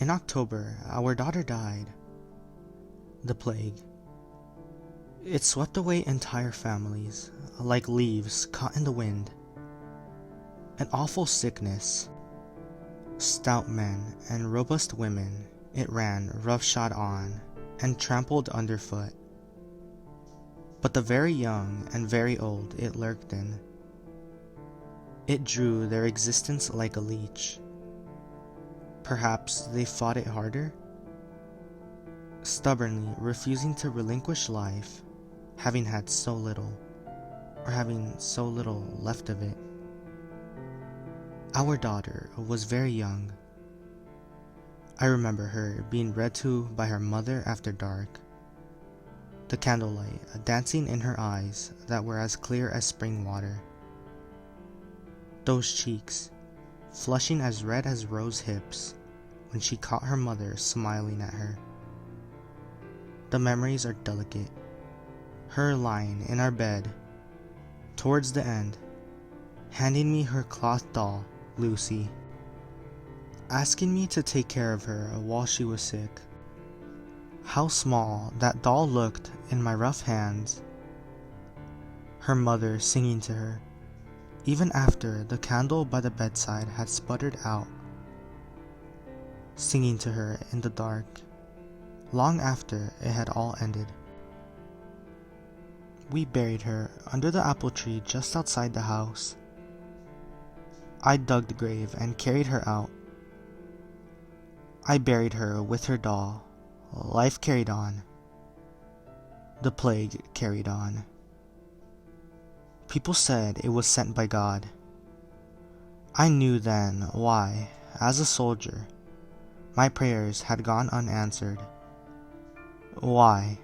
In October, our daughter died. The plague. It swept away entire families, like leaves caught in the wind. An awful sickness. Stout men and robust women it ran roughshod on and trampled underfoot. But the very young and very old it lurked in. It drew their existence like a leech. Perhaps they fought it harder? Stubbornly refusing to relinquish life, having had so little, or having so little left of it. Our daughter was very young. I remember her being read to by her mother after dark, the candlelight dancing in her eyes that were as clear as spring water. Those cheeks, flushing as red as rose hips when she caught her mother smiling at her. The memories are delicate. Her lying in our bed, towards the end, handing me her cloth doll, Lucy, asking me to take care of her while she was sick. How small that doll looked in my rough hands. Her mother singing to her, even after the candle by the bedside had sputtered out. Singing to her in the dark, long after it had all ended. We buried her under the apple tree just outside the house. I dug the grave and carried her out. I buried her with her doll. Life carried on. The plague carried on. People said it was sent by God. I knew then why, as a soldier, my prayers had gone unanswered. Why,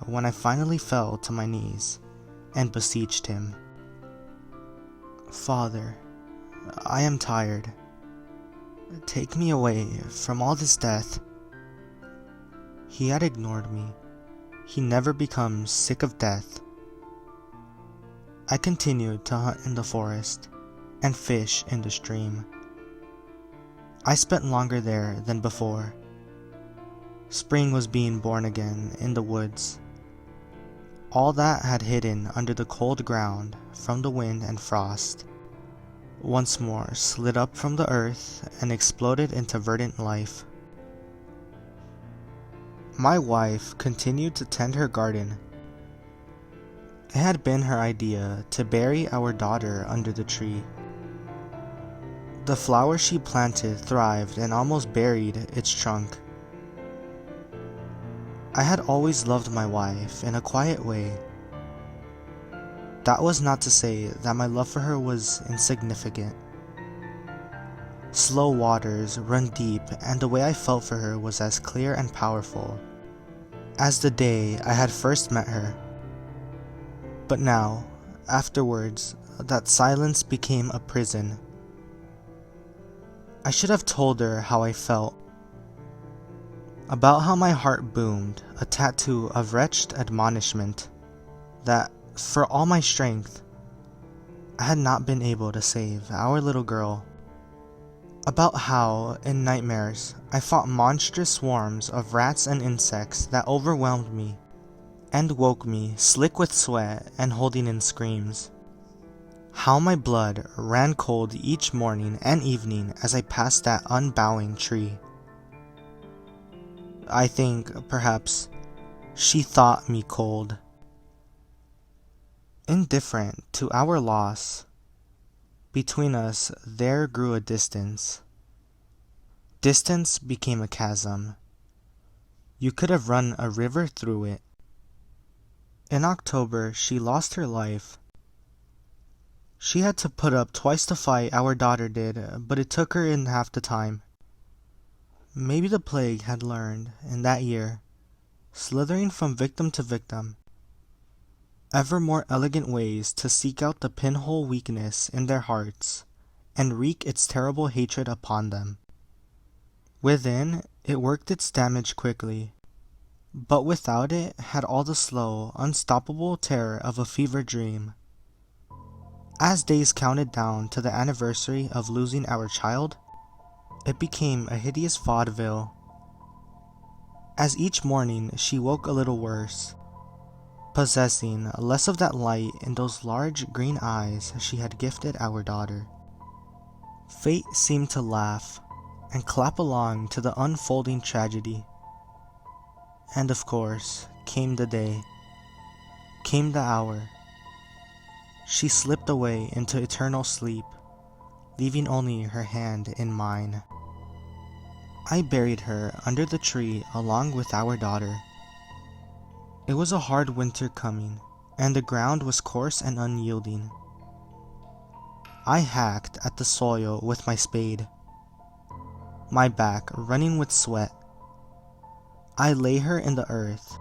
when I finally fell to my knees and beseeched him, Father, I am tired. Take me away from all this death. He had ignored me. He never becomes sick of death. I continued to hunt in the forest and fish in the stream. I spent longer there than before. Spring was being born again in the woods. All that had hidden under the cold ground from the wind and frost once more slid up from the earth and exploded into verdant life. My wife continued to tend her garden. It had been her idea to bury our daughter under the tree. The flower she planted thrived and almost buried its trunk. I had always loved my wife in a quiet way. That was not to say that my love for her was insignificant. Slow waters run deep, and the way I felt for her was as clear and powerful as the day I had first met her. But now, afterwards, that silence became a prison. I should have told her how I felt. About how my heart boomed, a tattoo of wretched admonishment, that, for all my strength, I had not been able to save our little girl. About how, in nightmares, I fought monstrous swarms of rats and insects that overwhelmed me and woke me slick with sweat and holding in screams. How my blood ran cold each morning and evening as I passed that unbowing tree. I think, perhaps, she thought me cold. Indifferent to our loss, between us there grew a distance. Distance became a chasm. You could have run a river through it. In October, she lost her life. She had to put up twice the fight our daughter did, but it took her in half the time. Maybe the plague had learned, in that year, slithering from victim to victim, ever more elegant ways to seek out the pinhole weakness in their hearts and wreak its terrible hatred upon them. Within, it worked its damage quickly, but without it had all the slow, unstoppable terror of a fever dream. As days counted down to the anniversary of losing our child, it became a hideous vaudeville. As each morning she woke a little worse, possessing less of that light in those large green eyes she had gifted our daughter. Fate seemed to laugh and clap along to the unfolding tragedy. And of course, came the day, came the hour. She slipped away into eternal sleep, leaving only her hand in mine. I buried her under the tree along with our daughter. It was a hard winter coming, and the ground was coarse and unyielding. I hacked at the soil with my spade, my back running with sweat. I lay her in the earth.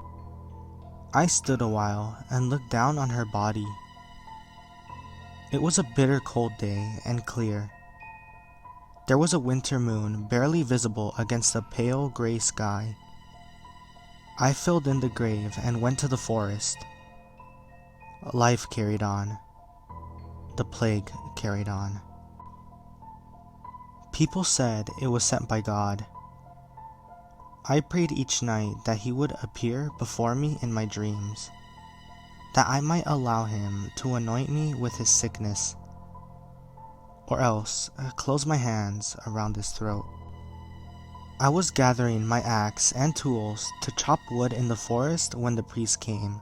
I stood a while and looked down on her body. It was a bitter cold day and clear. There was a winter moon barely visible against the pale gray sky. I filled in the grave and went to the forest. Life carried on. The plague carried on. People said it was sent by God. I prayed each night that he would appear before me in my dreams, that I might allow him to anoint me with his sickness, or else close my hands around his throat. I was gathering my axe and tools to chop wood in the forest when the priest came.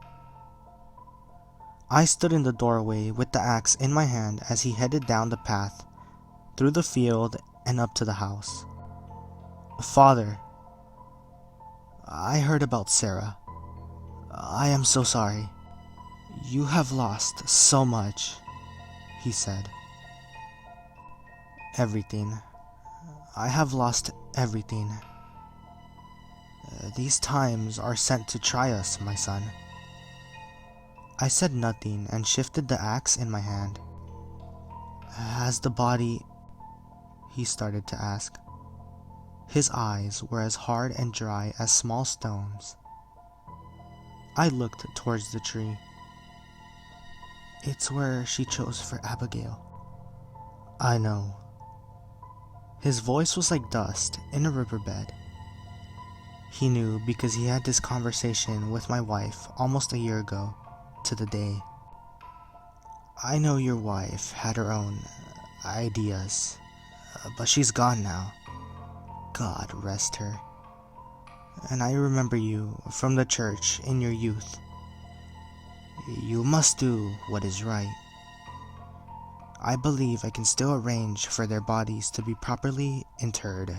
I stood in the doorway with the axe in my hand as he headed down the path, through the field and up to the house. "Father, I heard about Sarah. I am so sorry. You have lost so much," he said. "Everything. I have lost everything. These times are sent to try us, my son." I said nothing and shifted the axe in my hand. "Has the body—" he started to ask. His eyes were as hard and dry as small stones. I looked towards the tree. "It's where she chose for Abigail." "I know." His voice was like dust in a riverbed. He knew because he had this conversation with my wife almost a year ago to the day. "I know your wife had her own ideas, but she's gone now. God rest her. And I remember you from the church in your youth. You must do what is right. I believe I can still arrange for their bodies to be properly interred,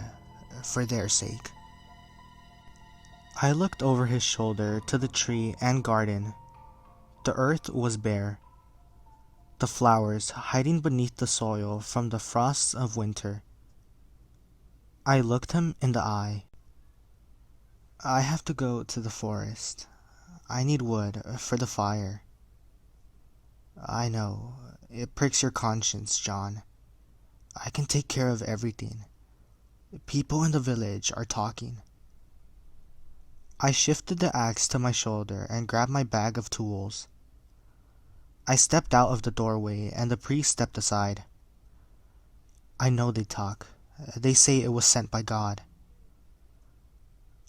for their sake." I looked over his shoulder to the tree and garden. The earth was bare, the flowers hiding beneath the soil from the frosts of winter. I looked him in the eye. "I have to go to the forest. I need wood for the fire." "I know. It pricks your conscience, John. I can take care of everything. People in the village are talking." I shifted the axe to my shoulder and grabbed my bag of tools. I stepped out of the doorway and the priest stepped aside. "I know they talk. They say it was sent by God."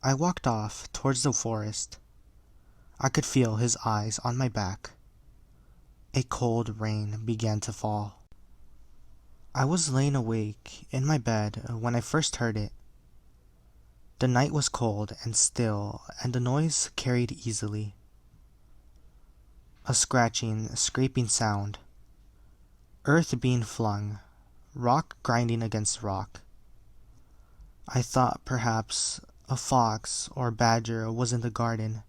I walked off towards the forest. I could feel his eyes on my back. A cold rain began to fall. I was laying awake in my bed when I first heard it. The night was cold and still, and the noise carried easily. A scratching, scraping sound. Earth being flung, rock grinding against rock. I thought perhaps a fox or badger was in the garden,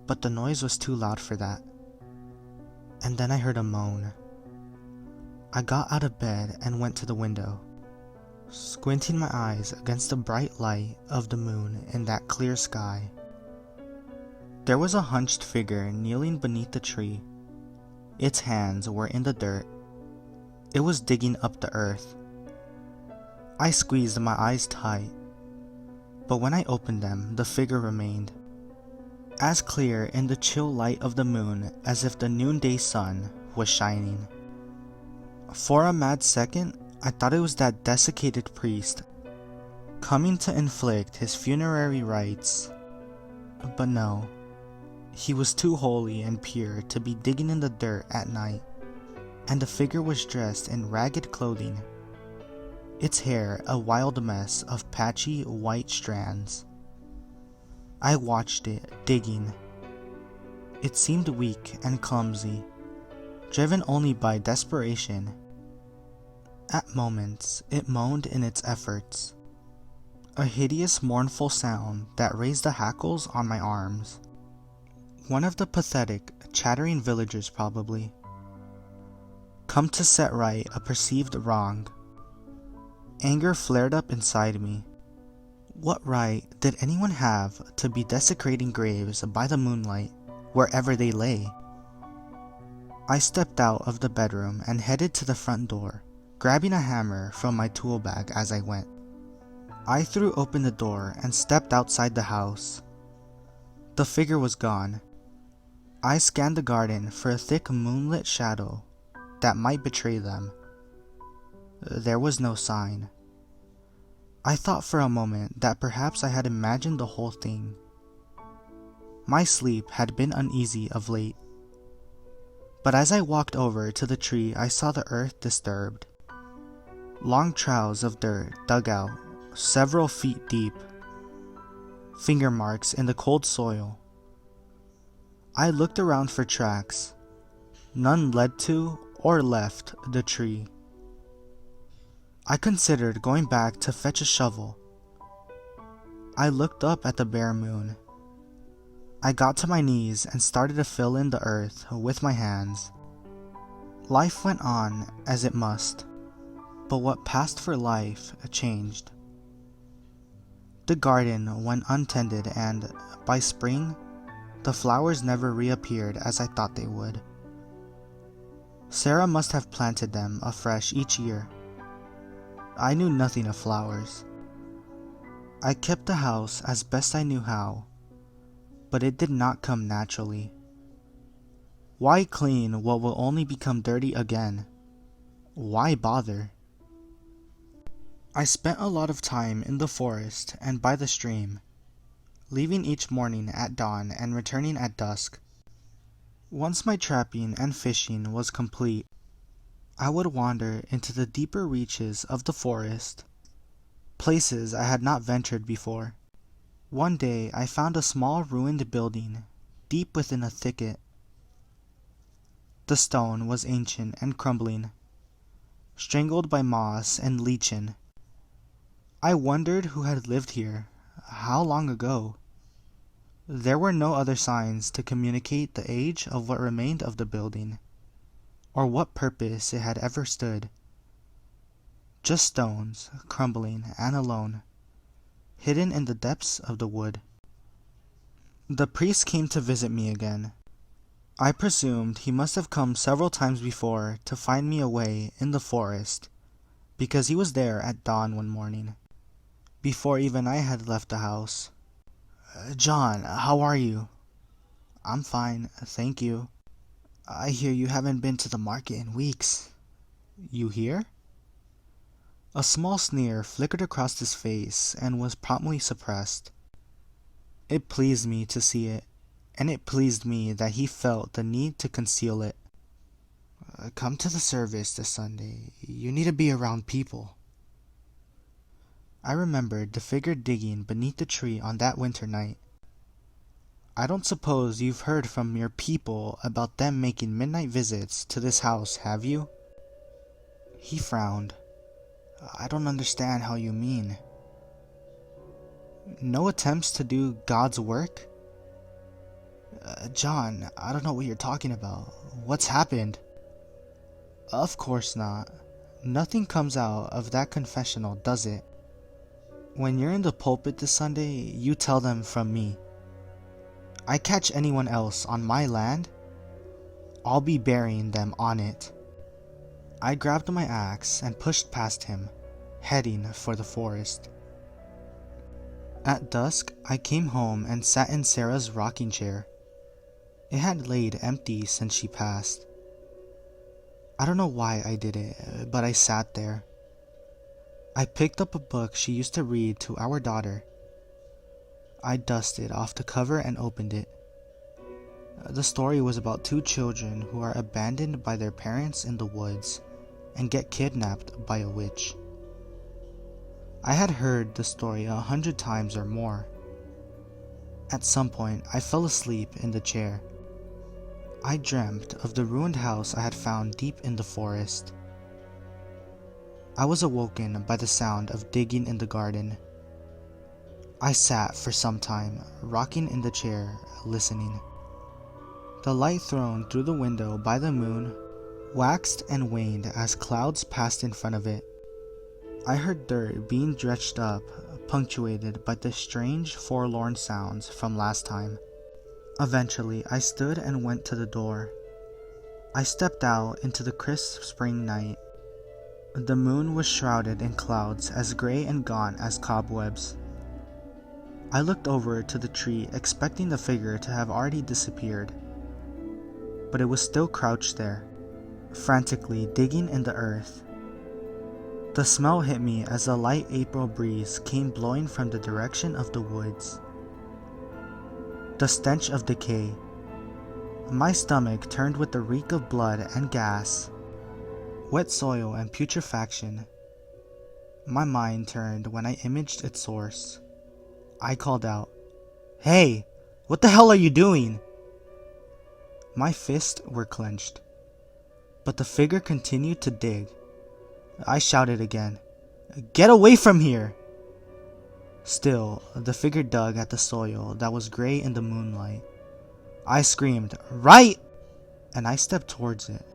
but the noise was too loud for that. And then I heard a moan. I got out of bed and went to the window, squinting my eyes against the bright light of the moon in that clear sky. There was a hunched figure kneeling beneath the tree. Its hands were in the dirt. It was digging up the earth. I squeezed my eyes tight, but when I opened them, the figure remained, as clear in the chill light of the moon as if the noonday sun was shining. For a mad second, I thought it was that desiccated priest. coming to inflict his funerary rites. But no, he was too holy and pure to be digging in the dirt at night, and the figure was dressed in ragged clothing, its hair a wild mess of patchy white strands. I watched it, digging. It seemed weak and clumsy, driven only by desperation. At moments, it moaned in its efforts, a hideous mournful sound that raised the hackles on my arms. One of the pathetic, chattering villagers probably, come to set right a perceived wrong. Anger flared up inside me. What right did anyone have to be desecrating graves by the moonlight, wherever they lay? I stepped out of the bedroom and headed to the front door, grabbing a hammer from my tool bag as I went. I threw open the door and stepped outside the house. The figure was gone. I scanned the garden for a thick moonlit shadow that might betray them. There was no sign. I thought for a moment that perhaps I had imagined the whole thing. My sleep had been uneasy of late. But as I walked over to the tree, I saw the earth disturbed. Long trails of dirt dug out, several feet deep. Finger marks in the cold soil. I looked around for tracks. None led to or left the tree. I considered going back to fetch a shovel. I looked up at the bare moon. I got to my knees and started to fill in the earth with my hands. Life went on as it must, but what passed for life changed. The garden went untended, and by spring, the flowers never reappeared as I thought they would. Sarah must have planted them afresh each year. I knew nothing of flowers. I kept the house as best I knew how, but it did not come naturally. Why clean what will only become dirty again? Why bother? I spent a lot of time in the forest and by the stream, leaving each morning at dawn and returning at dusk. Once my trapping and fishing was complete, I would wander into the deeper reaches of the forest, places I had not ventured before. One day I found a small ruined building deep within a thicket. The stone was ancient and crumbling, strangled by moss and lichen. I wondered who had lived here, how long ago. There were no other signs to communicate the age of what remained of the building, or what purpose it had ever stood. Just stones, crumbling and alone, hidden in the depths of the wood. The priest came to visit me again. I presumed he must have come several times before to find me away in the forest, because he was there at dawn one morning, before even I had left the house. "John, how are you?" "I'm fine, thank you." "I hear you haven't been to the market in weeks." "You here?" A small sneer flickered across his face and was promptly suppressed. It pleased me to see it, and it pleased me that he felt the need to conceal it. "Come to the service this Sunday. You need to be around people." I remembered the figure digging beneath the tree on that winter night. "I don't suppose you've heard from your people about them making midnight visits to this house, have you?" He frowned. "I don't understand how you mean." "No attempts to do God's work?" "John, I don't know what you're talking about. What's happened?" "Of course not. Nothing comes out of that confessional, does it? When you're in the pulpit this Sunday, you tell them from me. I catch anyone else on my land, I'll be burying them on it." I grabbed my axe and pushed past him, heading for the forest. At dusk, I came home and sat in Sarah's rocking chair. It had laid empty since she passed. I don't know why I did it, but I sat there. I picked up a book she used to read to our daughter. I dusted off the cover and opened it. The story was about two children who are abandoned by their parents in the woods and get kidnapped by a witch. I had heard the story 100 times or more. At some point, I fell asleep in the chair. I dreamt of the ruined house I had found deep in the forest. I was awoken by the sound of digging in the garden. I sat for some time, rocking in the chair, listening. The light thrown through the window by the moon waxed and waned as clouds passed in front of it. I heard dirt being dredged up, punctuated by the strange, forlorn sounds from last time. Eventually, I stood and went to the door. I stepped out into the crisp spring night. The moon was shrouded in clouds as gray and gaunt as cobwebs. I looked over to the tree, expecting the figure to have already disappeared. But it was still crouched there, frantically digging in the earth. The smell hit me as a light April breeze came blowing from the direction of the woods. The stench of decay. My stomach turned with the reek of blood and gas, wet soil and putrefaction. My mind turned when I imaged its source. I called out, "Hey, what the hell are you doing?" My fists were clenched, but the figure continued to dig. I shouted again, "Get away from here!" Still, the figure dug at the soil that was gray in the moonlight. I screamed, "Right!" and I stepped towards it.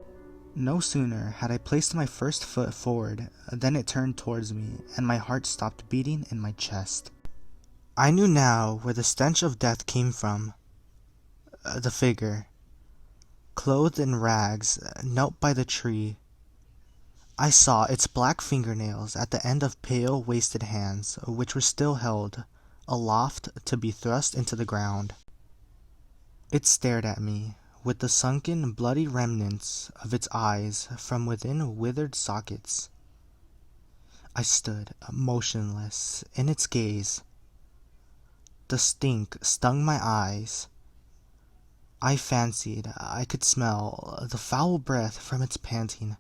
No sooner had I placed my first foot forward than it turned towards me and my heart stopped beating in my chest. I knew now where the stench of death came from. The figure, clothed in rags, knelt by the tree. I saw its black fingernails at the end of pale, wasted hands, which were still held aloft to be thrust into the ground. It stared at me, with the sunken, bloody remnants of its eyes from within withered sockets. I stood, motionless, in its gaze. The stink stung my eyes. I fancied I could smell the foul breath from its panting.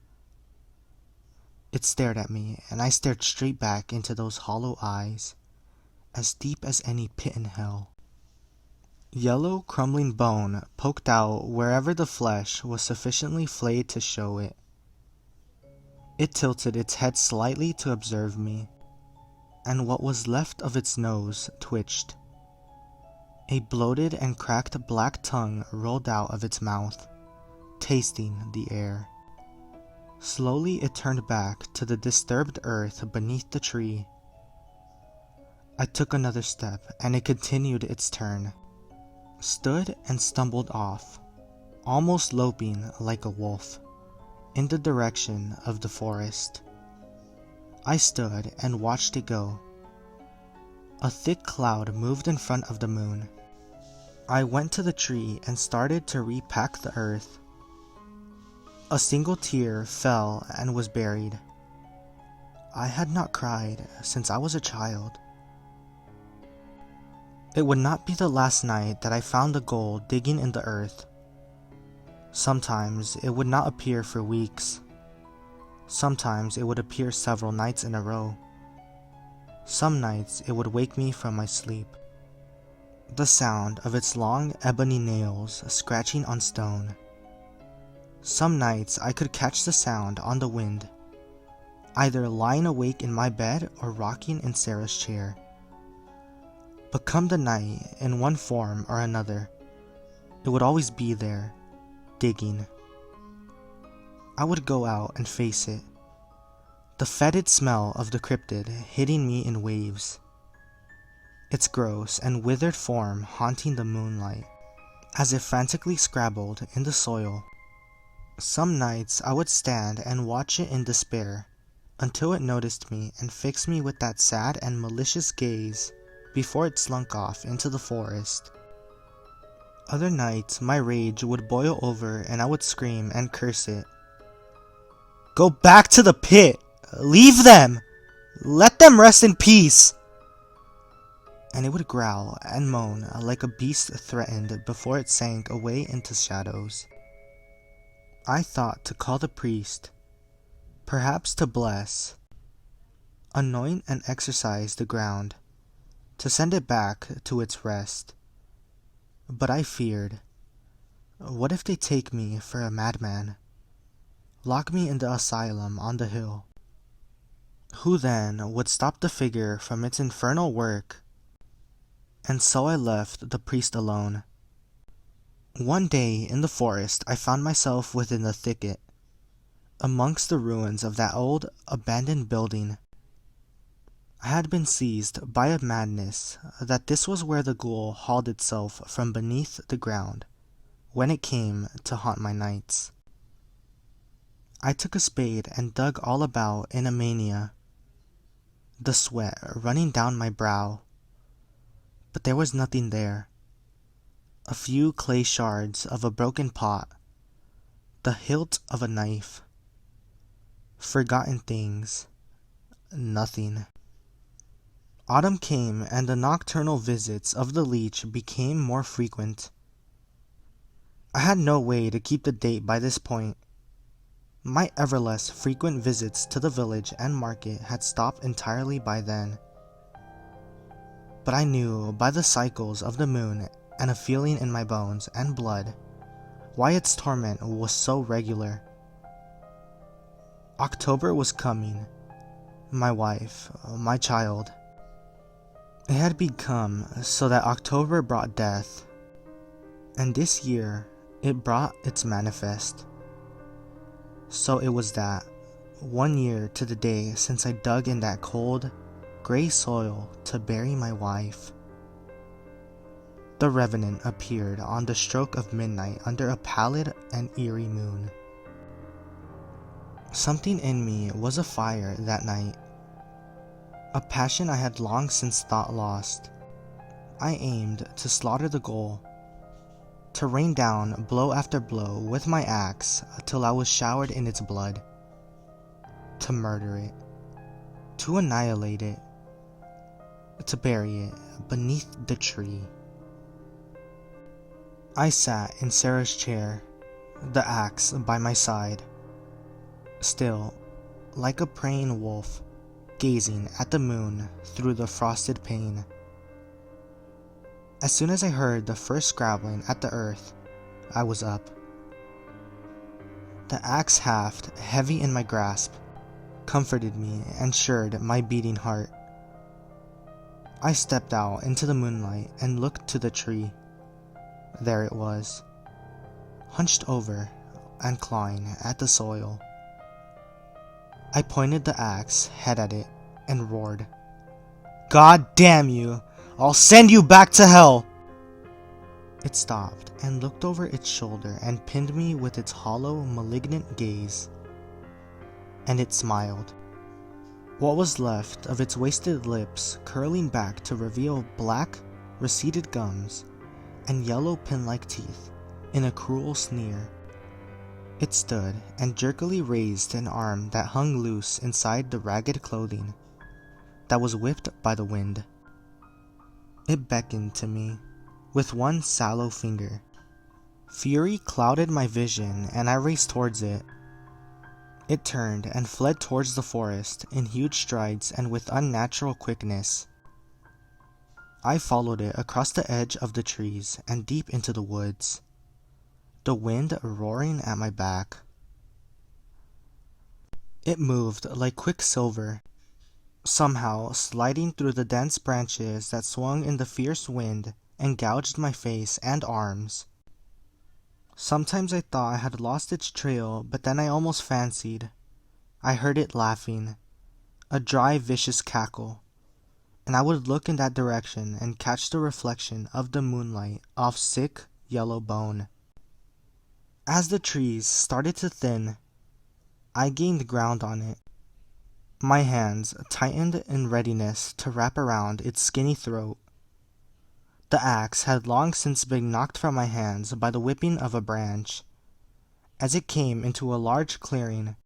It stared at me, and I stared straight back into those hollow eyes, as deep as any pit in hell. Yellow, crumbling bone poked out wherever the flesh was sufficiently flayed to show it. It tilted its head slightly to observe me, and what was left of its nose twitched. A bloated and cracked black tongue rolled out of its mouth, tasting the air. Slowly it turned back to the disturbed earth beneath the tree. I took another step, and it continued its turn, stood and stumbled off, almost loping like a wolf, in the direction of the forest. I stood and watched it go. A thick cloud moved in front of the moon. I went to the tree and started to repack the earth. A single tear fell and was buried. I had not cried since I was a child. It would not be the last night that I found the gold digging in the earth. Sometimes it would not appear for weeks. Sometimes it would appear several nights in a row. Some nights it would wake me from my sleep. The sound of its long ebony nails scratching on stone. Some nights I could catch the sound on the wind, either lying awake in my bed or rocking in Sarah's chair. But come the night, in one form or another, it would always be there, digging. I would go out and face it, the fetid smell of the cryptid hitting me in waves, its gross and withered form haunting the moonlight, as it frantically scrabbled in the soil. Some nights I would stand and watch it in despair, until it noticed me and fixed me with that sad and malicious gaze before it slunk off into the forest. Other nights my rage would boil over and I would scream and curse it. "Go back to the pit! Leave them! Let them rest in peace! And it would growl and moan like a beast threatened before it sank away into shadows. I thought to call the priest, perhaps to bless, anoint and exorcise the ground, to send it back to its rest. But I feared, what if they take me for a madman, lock me in the asylum on the hill? Who then would stop the figure from its infernal work? And so I left the priest alone. One day in the forest I found myself within the thicket, amongst the ruins of that old abandoned building. I had been seized by a madness that this was where the ghoul hauled itself from beneath the ground when it came to haunt my nights. I took a spade and dug all about in a mania, the sweat running down my brow. But there was nothing there. A few clay shards of a broken pot, the hilt of a knife. Forgotten things. Nothing. Autumn came and the nocturnal visits of the leech became more frequent. I had no way to keep the date by this point. My ever less frequent visits to the village and market had stopped entirely by then. But I knew by the cycles of the moon and a feeling in my bones and blood why its torment was so regular. October was coming. My wife, my child. It had become so that October brought death, and this year it brought its manifest. So it was that, 1 year to the day since I dug in that cold, gray soil to bury my wife. The Revenant appeared on the stroke of midnight under a pallid and eerie moon. Something in me was afire that night, a passion I had long since thought lost. I aimed to slaughter the ghoul, to rain down blow after blow with my axe till I was showered in its blood, to murder it, to annihilate it, to bury it beneath the tree. I sat in Sarah's chair, the axe by my side, still, like a preying wolf, gazing at the moon through the frosted pane. As soon as I heard the first scrabbling at the earth, I was up. The axe haft, heavy in my grasp, comforted me and stirred my beating heart. I stepped out into the moonlight and looked to the tree. There it was, hunched over and clawing at the soil. I pointed the axe head at it and roared, "God damn you! I'll send you back to hell!" It stopped and looked over its shoulder and pinned me with its hollow, malignant gaze. And it smiled. What was left of its wasted lips curling back to reveal black, receded gums and yellow pin-like teeth in a cruel sneer. It stood and jerkily raised an arm that hung loose inside the ragged clothing that was whipped by the wind. It beckoned to me with one sallow finger. Fury clouded my vision and I raced towards it. It turned and fled towards the forest in huge strides and with unnatural quickness. I followed it across the edge of the trees and deep into the woods, the wind roaring at my back. It moved like quicksilver, somehow sliding through the dense branches that swung in the fierce wind and gouged my face and arms. Sometimes I thought I had lost its trail, but then I almost fancied I heard it laughing, a dry, vicious cackle, and I would look in that direction and catch the reflection of the moonlight off sick, yellow bone. As the trees started to thin, I gained ground on it. My hands tightened in readiness to wrap around its skinny throat. The axe had long since been knocked from my hands by the whipping of a branch. As it came into a large clearing,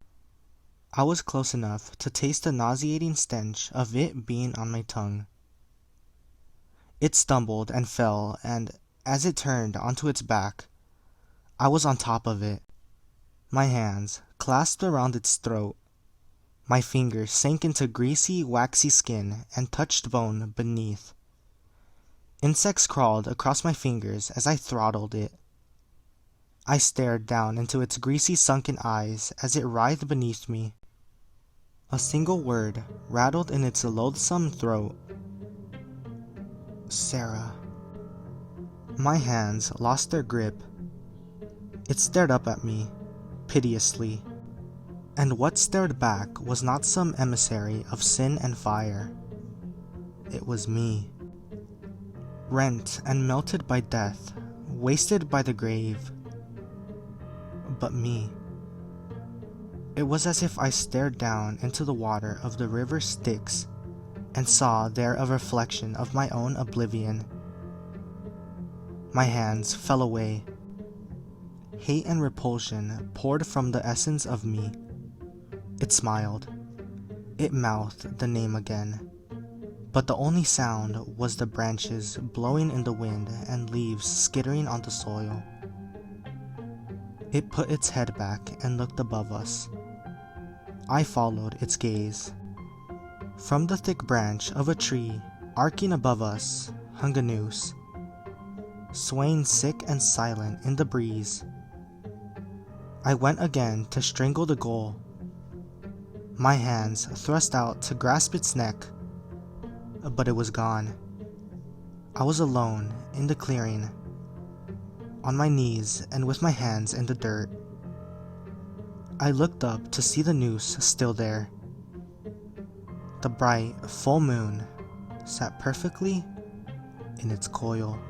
I was close enough to taste the nauseating stench of it being on my tongue. It stumbled and fell, and as it turned onto its back, I was on top of it. My hands clasped around its throat. My fingers sank into greasy, waxy skin and touched bone beneath. Insects crawled across my fingers as I throttled it. I stared down into its greasy, sunken eyes as it writhed beneath me. A single word rattled in its loathsome throat. Sarah. My hands lost their grip. It stared up at me, piteously. And what stared back was not some emissary of sin and fire. It was me. Rent and melted by death, wasted by the grave. But me. It was as if I stared down into the water of the river Styx and saw there a reflection of my own oblivion. My hands fell away. Hate and repulsion poured from the essence of me. It smiled. It mouthed the name again. But the only sound was the branches blowing in the wind and leaves skittering on the soil. It put its head back and looked above us. I followed its gaze. From the thick branch of a tree arcing above us hung a noose, swaying sick and silent in the breeze. I went again to strangle the goal. My hands thrust out to grasp its neck, but it was gone. I was alone in the clearing, on my knees and with my hands in the dirt. I looked up to see the noose still there. The bright, full moon sat perfectly in its coil.